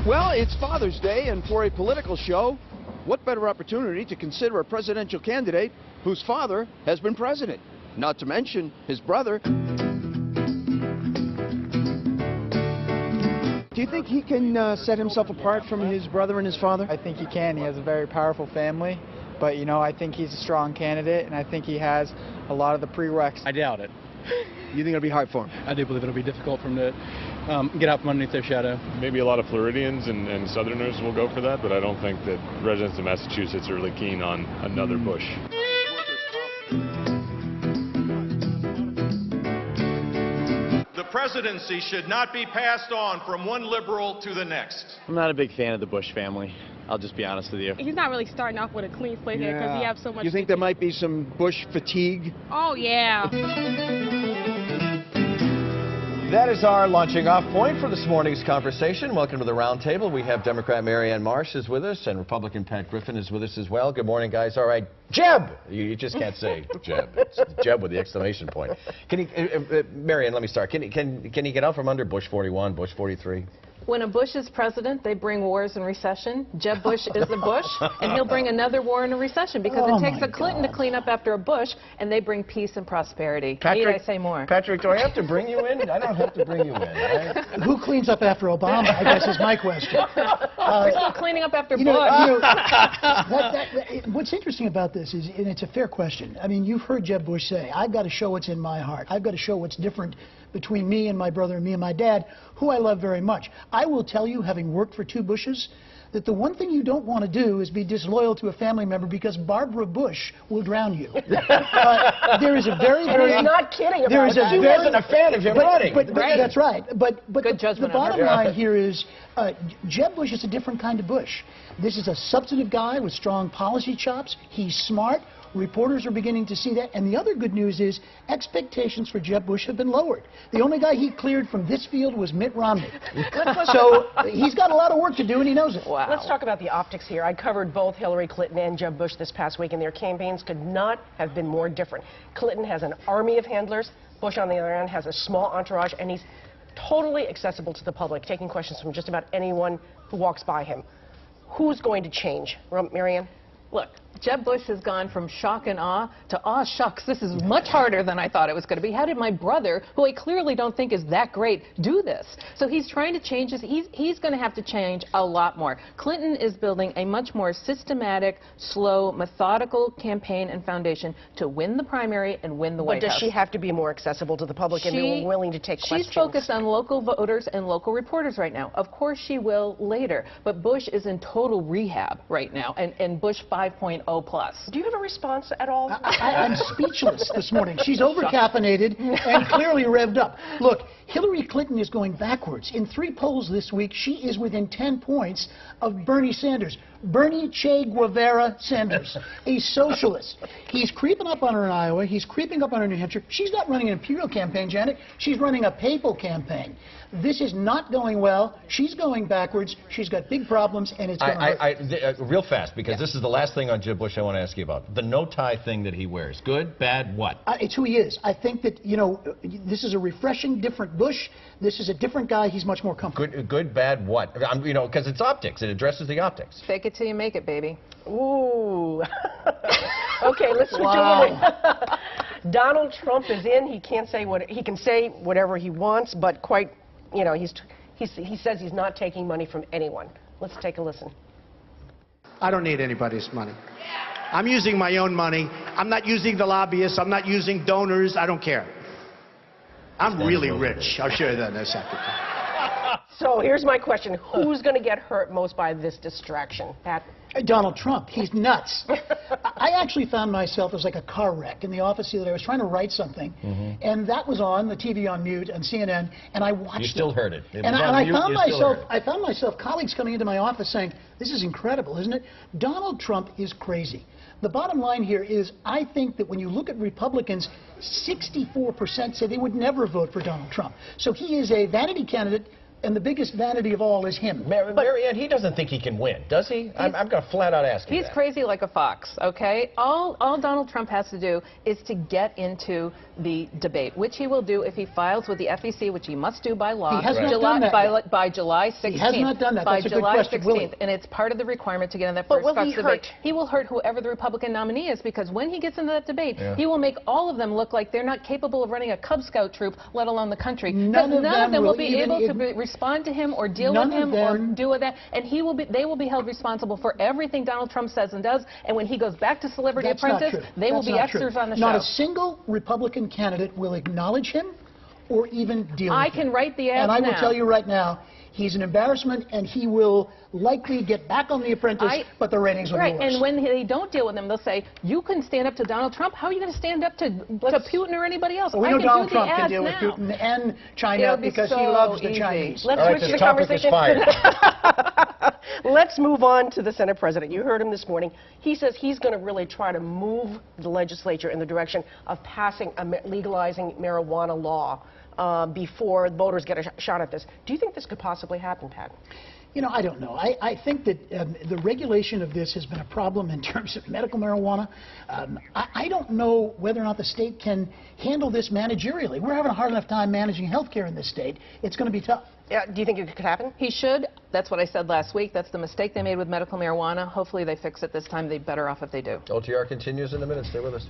Well, it's Father's Day, and for a political show, what better opportunity to consider a presidential candidate whose father has been president? Not to mention his brother. Do you think he can set himself apart from his brother and his father? I think he can. He has a very powerful family, but, you know, I think he's a strong candidate, and I think he has a lot of the prereqs. I doubt it. You think it'll be hard for him? I do believe it'll be difficult for him to get out from underneath their shadow. Maybe a lot of Floridians and Southerners will go for that, but I don't think that residents of Massachusetts are really keen on another Bush. The presidency should not be passed on from one liberal to the next. I'm not a big fan of the Bush family. I'll just be honest with you. He's not really starting off with a clean slate here because he has so much. You think there might be some Bush fatigue? Oh, yeah. That is our launching off point for this morning's conversation. Welcome to the round table. We have Democrat Marianne Marsh is with us, and Republican Pat Griffin is with us as well. Good morning, guys. All right, Jeb! You just can't say Jeb. It's Jeb with the exclamation point. Can he, Marianne, let me start. Can he get out from under Bush 41, Bush 43? When a Bush is president, they bring wars and recession. Jeb Bush is the Bush, and he'll bring another war and a recession because it takes a Clinton to clean up after a Bush, and they bring peace and prosperity. Need I say more? Patrick, do I have to bring you in? I don't have to bring you in. Right? Who cleans up after Obama, I guess is my question. We're still cleaning up after Bush. What's interesting about this is, and it's a fair question, I mean, you've heard Jeb Bush say, I've got to show what's in my heart. I've got to show what's different between me and my brother and me and my dad, who I love very much. I will tell you, having worked for two Bushes, that the one thing you don't want to do is be disloyal to a family member because Barbara Bush will drown you. There is a very, very... He's not kidding about that. She wasn't a fan of him running. That's right. But the bottom line here is Jeb Bush is a different kind of Bush. This is a substantive guy with strong policy chops. He's smart. Reporters are beginning to see that. And the other good news is expectations for Jeb Bush have been lowered. The only guy he cleared from this field was Mitt Romney. So he's got a lot of work to do, and he knows it. Wow. Let's talk about the optics here. I covered both Hillary Clinton and Jeb Bush this past week, and their campaigns could not have been more different. Clinton has an army of handlers. Bush, on the other hand, has a small entourage, and he's totally accessible to the public, taking questions from just about anyone who walks by him. Who's going to change? Marianne? Look, Jeb Bush has gone from shock and awe to aw shucks, this is much harder than I thought it was going to be. How did my brother, who I clearly don't think is that great, do this? So he's trying to change this. He's going to have to change a lot more. Clinton is building a much more systematic, slow, methodical campaign and foundation to win the primary and win the White House. But does she have to be more accessible to the public and be willing to take questions? She's focused on local voters and local reporters right now. Of course she will later. But Bush is in total rehab right now, and Bush 5.0 plus. Do you have a response at all? I'm speechless this morning. She's over-caffeinated and clearly revved up. Look, Hillary Clinton is going backwards. In 3 polls this week, she is within 10 points of Bernie Sanders. Bernie Che Guevara Sanders, a socialist. He's creeping up on her in Iowa. He's creeping up on her in New Hampshire. She's not running an imperial campaign, Janet. She's running a papal campaign. This is not going well. She's going backwards. She's got big problems, and it's going to hurt. Real fast, because this is the last thing on Jeb Bush I want to ask you about. The no-tie thing that he wears. Good, bad, what? It's who he is. I think that, you know, this is a refreshing, different Bush. This is a different guy. He's much more comfortable. Good, bad, what? You know, because it's optics. It addresses the optics. Fake it till you make it, baby. Ooh. Okay, let's switch over. Donald Trump is in. He can't say what he can say whatever he wants, but quite, you know, he says he's not taking money from anyone. Let's take a listen. I don't need anybody's money. I'm using my own money. I'm not using the lobbyists. I'm not using donors. I don't care. I'm really rich. I'll show you that in a second. So here's my question. Who's going to get hurt most by this distraction? Pat? Donald Trump. He's nuts. I actually found myself, it was like a car wreck in the office the other day. I was trying to write something, and that was on, the TV on mute, on CNN, and I watched it. You still heard it. And I found myself, colleagues coming into my office saying, this is incredible, isn't it? Donald Trump is crazy. The bottom line here is, I think that when you look at Republicans, 64% say they would never vote for Donald Trump. So he is a vanity candidate and the biggest vanity of all is him. Marianne, he doesn't think he can win, does he? I'm going to flat out ask you He's that. crazy like a fox, okay? All Donald Trump has to do is to get into the debate, which he will do if he files with the FEC, which he must do by law. He has not done that yet. By July 16th. He has not done that. By That's a good July question. 16th, Will he? and it's part of the requirement to get in that But first will he debate. hurt? He will hurt whoever the Republican nominee is, because when he gets into that debate, he will make all of them look like they're not capable of running a Cub Scout troop, let alone the country. None of them will will be even able to respond to him or deal with him or do with that, and they will be held responsible for everything Donald Trump says and does. And when he goes back to Celebrity Apprentice, they will be extras on the show. Not a single Republican candidate will acknowledge him or even deal with him. I can write the ads And I now. will tell you right now, he's an embarrassment, and he will likely get back on The Apprentice, but the ratings will be worse. And when they don't deal with him, they'll say, you couldn't stand up to Donald Trump. How are you going to stand up to Putin or anybody else? Well, we know Donald Trump can deal with Putin and China because he loves the Chinese. Let's switch the conversation. Let's move on to the Senate president. You heard him this morning. He says he's going to really try to move the legislature in the direction of passing legalizing marijuana law before voters get a shot at this. Do you think this could possibly happen, Pat? You know, I don't know. I think that the regulation of this has been a problem in terms of medical marijuana. I don't know whether or not the state can handle this managerially. We're having a hard enough time managing health care in this state. It's going to be tough. Do you think it could happen? He should. That's what I said last week. That's the mistake they made with medical marijuana. Hopefully they fix it this time. They'd be better off if they do. OTR continues in a minute. Stay with us.